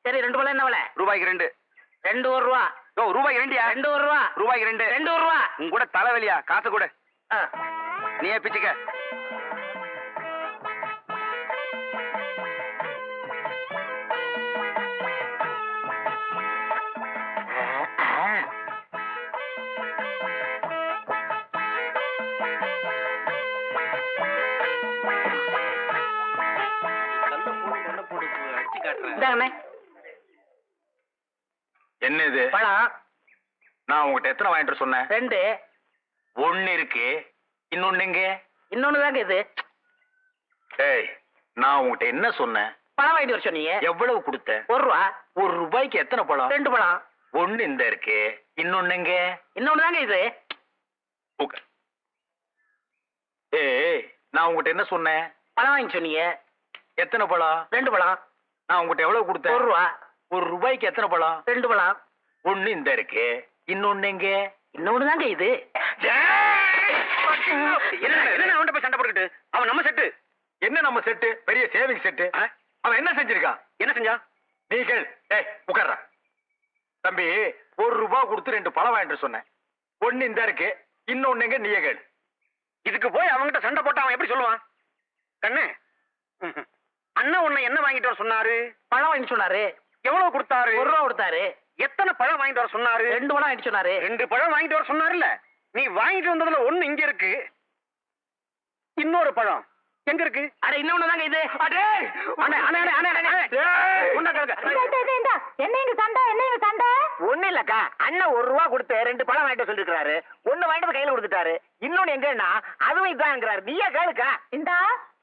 சரி 2 பழம் என்ன விலை? ரூபாய்க்கு 2. 2 1 ரூபா. ஓ ரூபாய்க்கு 2யா? 2 1 ரூபா. ரூபாய்க்கு 2. 2 1 ரூபா. உன் கூட தலைவலியா? காசு கொடு. ஆ. நீயே பிச்சுக்க. இந்தாங்கண்ணே. என்ன இது? பழம் நான் உங்ககிட்ட எத்தனை வாங்கிட்டு சொன்னேன்? 2. ஒன்னு இருக்கு, இன்னொன்னு எங்க? இன்னொன்னு தாங்க இது. ஏய், நான் உங்ககிட்ட என்ன சொன்னேன்? பழம் வாங்கிட்டு வர சொன்னீங்க. எவ்வளவு கொடுத்த? 1 ரூபா. 1 ரூபாய்க்கு எத்தனை பழம்? 2 பழம். ஒன்னு இந்த இருக்கு, இன்னொன்னு எங்க? இன்னொன்னு தாங்க இது. உட்கார். ஏய், நான் உங்ககிட்ட என்ன சொன்னேன்? பழம் வாங்கி சொன்னீங்க. எத்தனை பழம்? 2 பழம். நான் உங்ககிட்ட எவ்வளவு கொடுத்தேன்? 1 ரூபா. 1 ரூபாய்க்கு எத்தனை பழம்? 2 பழம். ஒன்னு இந்த இருக்கு, இன்னொன்னு எங்க? இன்னொன்னு தாங்க இது. என்ன அவன்கிட்ட போய் சண்டை போட்டுக்கிட்டு? அவன் நம்ம செட்டு. என்ன நம்ம செட்டு? பெரிய சேவிங் செட்டு. அவன் என்ன செஞ்சிருக்கான்? என்ன செஞ்சா? நீ கேள். ஏய், உட்கார்றா. தம்பி, 1 ரூபாய் கொடுத்து 2 பழம் வாங்கிட்டு சொன்னேன். ஒன்னு இந்த இருக்கு, இன்னொன்னு எங்க? நீயே கேள். இதுக்கு போய் அவன்கிட்ட சண்டை போட்டு அவன் எப்படி சொல்லுவான்? கண்ணு, அண்ணன் உன்னை என்ன வாங்கிட்டு வர சொன்னாரு? பழம் வாங்கி சொன்னாரு. எவ்வளவு கொடுத்தாரு? 1 ரூபா கொடுத்தாரு. எத்தனை பழம் வாங்கிட்டு வர சொன்னாரு? 2 பழம் வாங்கிட்டு சொன்னாரு. 2 பழம் வாங்கிட்டு வர சொன்னாருல்ல. நீ வாங்கிட்டு வந்ததுல ஒண்ணு இங்க இருக்கு, இன்னொரு பழம் எங்க இருக்கு? அட இன்னொன்னு தாங்க இது. அடே அண்ணே அண்ணே அண்ணே அண்ணே என்ன எங்க சண்டை? என்ன எங்க சண்டை? ஒண்ணு இல்லக்கா, அண்ணன் 1 ரூபா கொடுத்து 2 பழம் வாங்கிட்டு சொல்லிருக்காரு. ஒண்ணு வாங்கிட்டு கையில கொடுத்துட்டாரு. இன்னொன்னு எங்கன்னா அதுவும் இதாங்கிறாரு. நீயே கேளுக்கா. இந்தா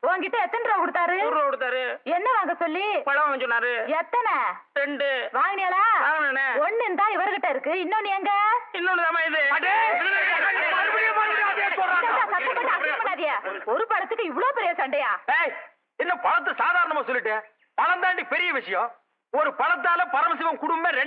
உன்கிட்ட எத்தனை ரூபா கொடுத்தாரு? 1 ரூபா கொடுத்தாரு. என்ன வாங்க சொல்லி? பழம் வாங்க சொன்னாரு. எத்தனை? 2. வாங்கினியாளா? வாங்கினே. ஒண்ணு இந்தா இவர்கிட்ட இருக்கு, இன்னொன்னு எங்க? இன்னொன்னு தாமா இது. ஒரு பழத்துக்கு இவ்வளவு பெரிய சண்டையா? ஏய், என்ன பழத்தை சாதாரணமா சொல்லிட்டேன்? பழம் தாண்டி பெரிய விஷயம். ஒரு பழத்தால பரமசிவம் குடும்பம்